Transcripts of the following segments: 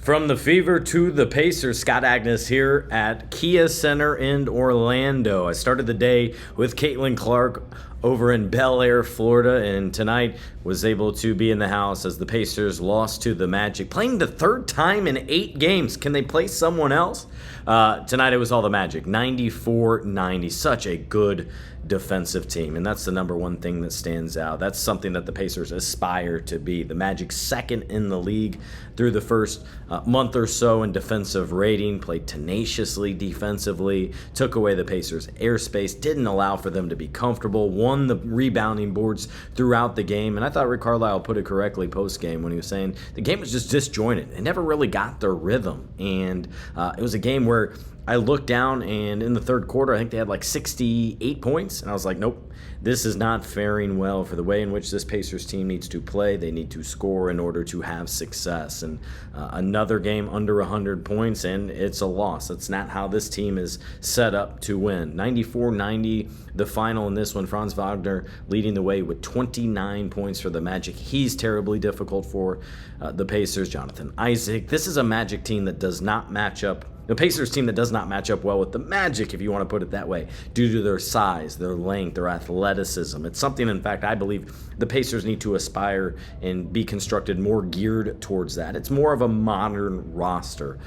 From the Fever to the Pacers, Scott Agness here at Kia Center in Orlando. I started the day with Caitlin Clark over in Bel Air, Florida, and tonight was able to be in the house as the Pacers lost to the Magic, playing the third time in 8 games. Can they play someone else? Tonight it was all the Magic, 94-90. Such a good defensive team, and that's the number one thing that stands out. That's something that the Pacers aspire to be. The Magic second in the league through the first month or so in defensive rating, played tenaciously defensively, took away the Pacers' airspace, didn't allow for them to be comfortable, won the rebounding boards throughout the game, and I thought Rick Carlisle put it correctly post-game when he was saying the game was just disjointed. It never really got their rhythm, and it was a game where I looked down, and in the third quarter, I think they had like 68 points, and I was like, nope, this is not faring well for the way in which this Pacers team needs to play. They need to score in order to have success, and another game under 100 points, and it's a loss. That's not how this team is set up to win. 94-90, the final in this one. Franz Wagner leading the way with 29 points for the Magic. He's terribly difficult for the Pacers. Jonathan Isaac. This is a Magic team that does not match up. The Pacers team that does not match up well with the Magic, if you want to put it that way, due to their size, their length, their athleticism. It's something, in fact, I believe the Pacers need to aspire and be constructed more geared towards that. It's more of a modern roster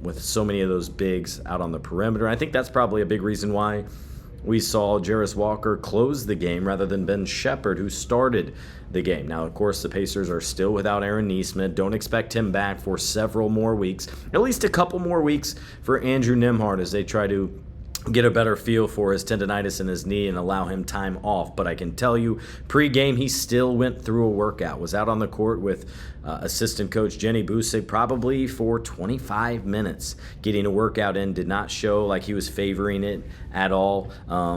with so many of those bigs out on the perimeter. I think that's probably a big reason why we saw Jarris Walker close the game rather than Ben Shepherd, who started the game. Now, of course, the Pacers are still without Aaron Nesmith. Don't expect him back for several more weeks, at least a couple more weeks for Andrew Nembhard as they try to get a better feel for his tendonitis in his knee and allow him time off. But I can tell you, pre-game, he still went through a workout, was out on the court with assistant coach Jenny Busick probably for 25 minutes. Getting a workout in did not show like he was favoring it at all.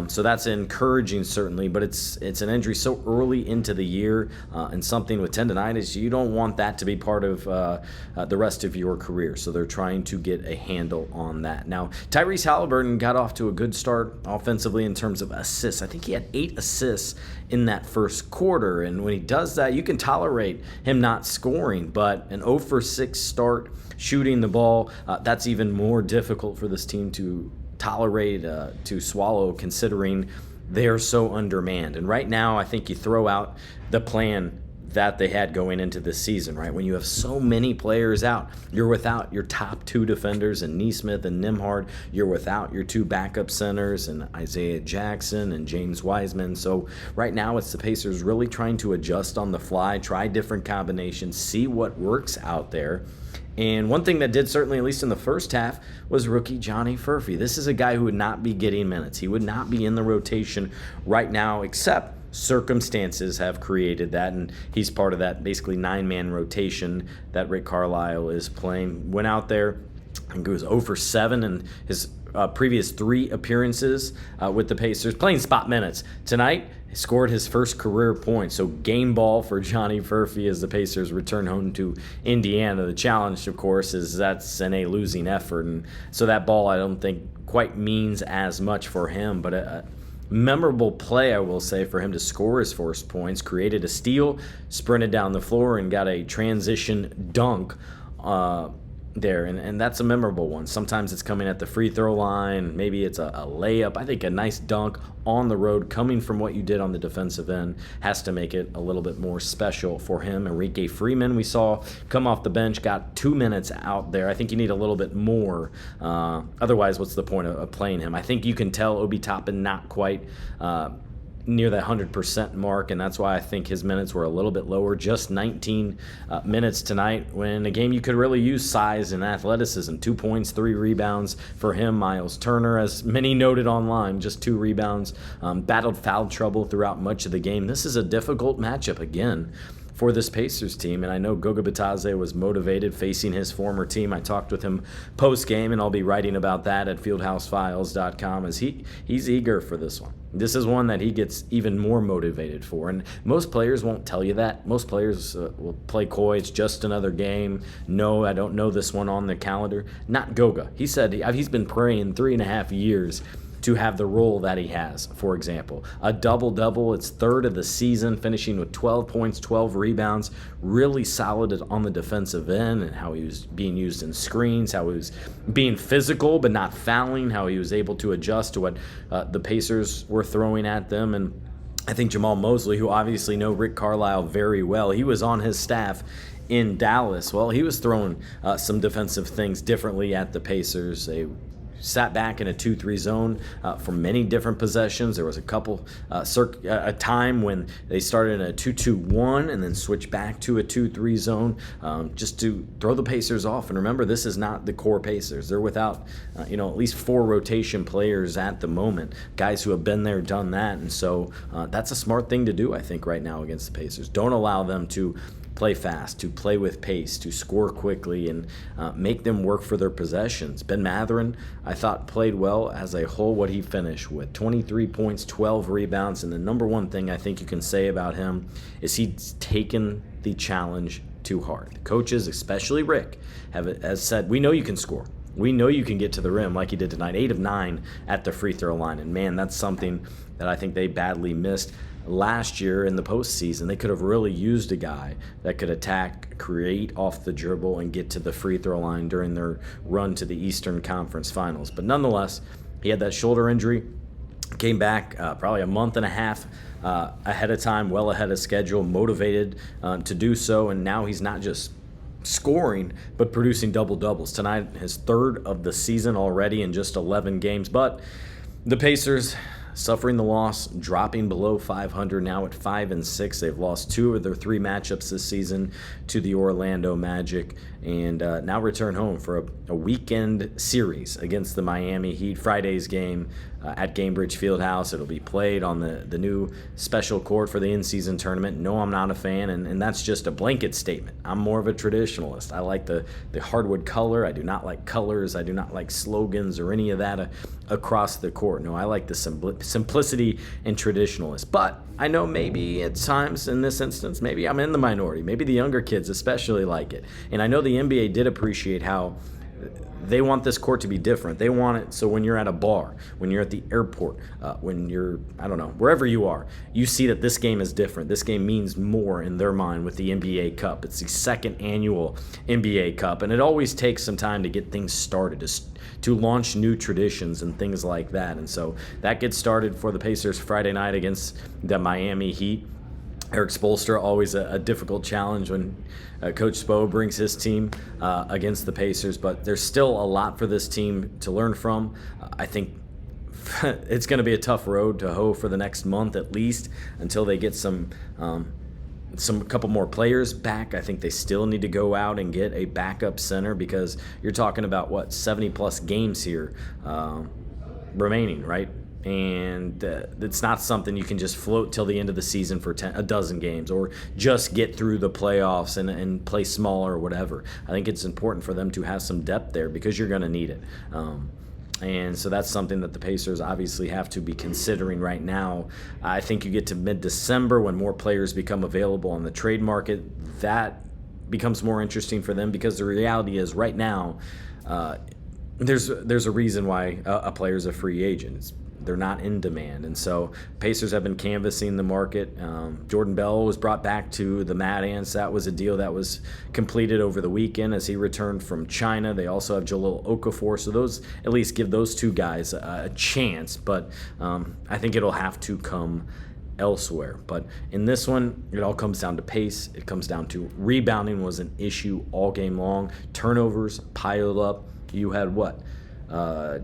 So that's encouraging, certainly, but it's an injury so early into the year and something with tendonitis, you don't want that to be part of the rest of your career. So they're trying to get a handle on that. Now, Tyrese Haliburton got off to a good start offensively in terms of assists. I think he had 8 assists in that first quarter, and when he does that, you can tolerate him not scoring, but an 0 for 6 start shooting the ball, that's even more difficult for this team to tolerate, to swallow, considering they're so undermanned. And right now, I think you throw out the plan that they had going into this season, right? When you have so many players out, you're without your top 2 defenders in Nesmith and Nembhard. You're without your 2 backup centers and Isaiah Jackson and James Wiseman. So right now it's the Pacers really trying to adjust on the fly, try different combinations, see what works out there. And one thing that did certainly, at least in the first half, was rookie Johnny Furphy. This is a guy who would not be getting minutes. He would not be in the rotation right now, except circumstances have created that, and he's part of that basically 9-man rotation that Rick Carlisle is playing. Went out there and goes 0 for 7 in his previous 3 appearances with the Pacers, playing spot minutes. Tonight, he scored his first career point, so game ball for Johnny Furphy as the Pacers return home to Indiana. The challenge, of course, is that's in a losing effort, and so that ball I don't think quite means as much for him, but memorable play, I will say, for him to score his first points, created a steal, sprinted down the floor, and got a transition dunk there, and that's a memorable one. Sometimes it's coming at the free throw line, maybe it's a layup. I think a nice dunk on the road coming from what you did on the defensive end has to make it a little bit more special for him. Enrique Freeman, we saw come off the bench, got 2 minutes out there. I think you need a little bit more. Otherwise, what's the point of playing him? I think you can tell Obi Toppin not quite near that 100% mark, and that's why I think his minutes were a little bit lower. Just 19 minutes tonight, when a game you could really use size and athleticism. 2 points, 3 rebounds for him. Miles Turner, as many noted online, just 2 rebounds. Battled foul trouble throughout much of the game. This is a difficult matchup again for this Pacers team, and I know Goga Bitadze was motivated facing his former team. I talked with him post-game, and I'll be writing about that at fieldhousefiles.com, as he's eager for this one. This is one that he gets even more motivated for, and most players won't tell you that. Most players will play coy. It's just another game. No, I don't know this one on the calendar. Not Goga. He said he's been praying 3.5 years to have the role that he has. For example, a double-double, it's third of the season, finishing with 12 points, 12 rebounds, really solid on the defensive end, and how he was being used in screens, how he was being physical but not fouling, how he was able to adjust to what the Pacers were throwing at them. And I think Jamal Mosley, who obviously know Rick Carlisle very well, he was on his staff in Dallas. Well, he was throwing some defensive things differently at the Pacers. They sat back in a 2-3 zone for many different possessions. There was a time when they started in a 2-2-1 and then switched back to a 2-3 zone just to throw the Pacers off. And remember, this is not the core Pacers. They're without at least 4 rotation players at the moment, guys who have been there, done that. And so that's a smart thing to do, I think, right now against the Pacers. Don't allow them to play fast, to play with pace, to score quickly, and make them work for their possessions. Ben Mathurin, I thought, played well as a whole. What he finished with 23 points, 12 rebounds, and the number one thing I think you can say about him is he's taken the challenge too hard. The coaches, especially Rick, has said, we know you can score. We know you can get to the rim like he did tonight, 8 of 9 at the free throw line. And man, that's something that I think they badly missed. Last year in the postseason, they could have really used a guy that could attack, create off the dribble, and get to the free throw line during their run to the Eastern Conference Finals. But nonetheless, he had that shoulder injury, came back probably a month and a half ahead of time, well ahead of schedule, motivated to do so, and now he's not just scoring but producing double-doubles. Tonight, his third of the season already in just 11 games. But the Pacers suffering the loss, dropping below 500 now at 5-6. They've lost 2 of their 3 matchups this season to the Orlando Magic, and now return home for a weekend series against the Miami Heat. Friday's game at Gainbridge Fieldhouse. It'll be played on the new special court for the in-season tournament. No, I'm not a fan, and that's just a blanket statement. I'm more of a traditionalist. I like the hardwood color. I do not like colors. I do not like slogans or any of that across the court. No, I like the simplicity and traditionalist. But I know maybe at times in this instance, maybe I'm in the minority. Maybe the younger kids especially like it. And I know the NBA did appreciate how they want this court to be different. They want it so when you're at a bar, when you're at the airport, when you're, I don't know, wherever you are, you see that this game is different. This game means more in their mind with the NBA Cup. It's the 2nd annual NBA Cup, and it always takes some time to get things started, to launch new traditions and things like that. And so that gets started for the Pacers Friday night against the Miami Heat. Eric Spoelstra, always a difficult challenge when Coach Spo brings his team against the Pacers, but there's still a lot for this team to learn from. I think it's going to be a tough road to hoe for the next month at least until they get some couple more players back. I think they still need to go out and get a backup center, because you're talking about 70+ games here remaining, right? And it's not something you can just float till the end of the season for a dozen games, or just get through the playoffs and play smaller or whatever. I think it's important for them to have some depth there, because you're going to need it. And so that's something that the Pacers obviously have to be considering right now. I think you get to mid-December when more players become available on the trade market. That becomes more interesting for them, because the reality is right now there's a reason why a player's a free agent. They're not in demand. And so Pacers have been canvassing the market. Jordan Bell was brought back to the Mad Ants. That was a deal that was completed over the weekend as he returned from China. They also have Jahlil Okafor. So those at least give those 2 guys a chance. But I think it'll have to come elsewhere. But in this one, it all comes down to pace. It comes down to rebounding was an issue all game long. Turnovers piled up. You had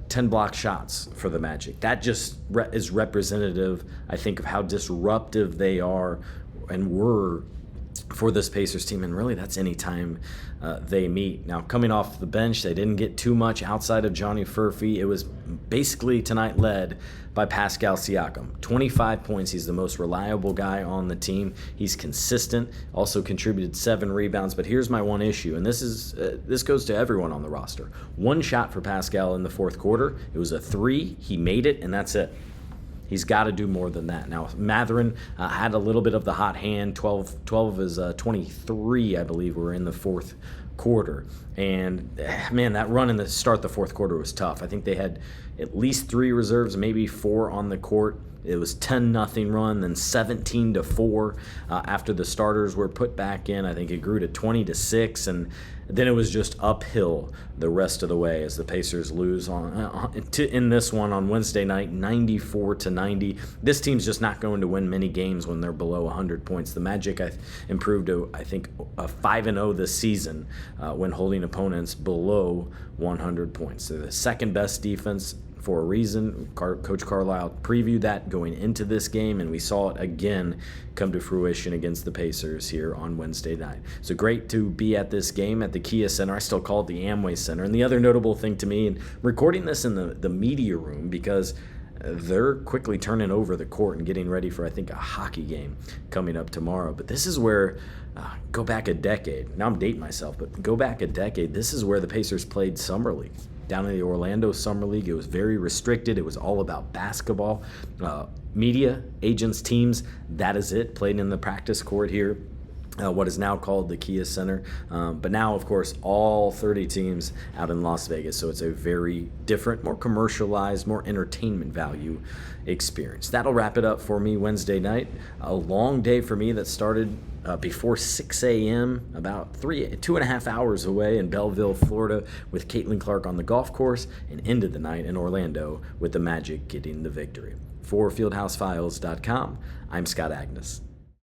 10 block shots for the Magic. That just is representative, I think, of how disruptive they are and were for this Pacers team, and really that's any time they meet. Now, coming off the bench, they didn't get too much outside of Johnny Furphy. It was basically tonight led by Pascal Siakam. 25 points. He's the most reliable guy on the team. He's consistent. Also contributed 7 rebounds. But here's my one issue, and this goes to everyone on the roster. 1 shot for Pascal in the 4th quarter. It was a 3. He made it, and that's it. He's got to do more than that. Now, Mathurin had a little bit of the hot hand. 12 of his 23, I believe, were in the 4th quarter. And man, that run in the start of the fourth quarter was tough. I think they had at least 3 reserves, maybe 4 on the court. It was 10-0 run, then 17-4 after the starters were put back in. I think it grew to 20-6, and then it was just uphill the rest of the way as the Pacers lose in this one on Wednesday night, 94-90. This team's just not going to win many games when they're below 100 points. The Magic improved to, I think, a 5-0 this season when holding opponents below 100 points. They're the second best defense for a reason. Coach Carlisle previewed that going into this game, and we saw it again come to fruition against the Pacers here on Wednesday night. So great to be at this game at the Kia Center. I still call it the Amway Center. And the other notable thing to me, and recording this in the media room because they're quickly turning over the court and getting ready for, I think, a hockey game coming up tomorrow. But this is where, go back a decade. Now I'm dating myself, but go back a decade. This is where the Pacers played Summer League. Down in the Orlando Summer League, it was very restricted. It was all about basketball. Media, agents, teams, that is it. Played in the practice court here. What is now called the Kia Center. But now, of course, all 30 teams out in Las Vegas. So it's a very different, more commercialized, more entertainment value experience. That'll wrap it up for me Wednesday night. A long day for me that started before 6 a.m., about 2.5 hours away in Belleville, Florida, with Caitlin Clark on the golf course, and ended the night in Orlando with the Magic getting the victory. For FieldhouseFiles.com, I'm Scott Agness.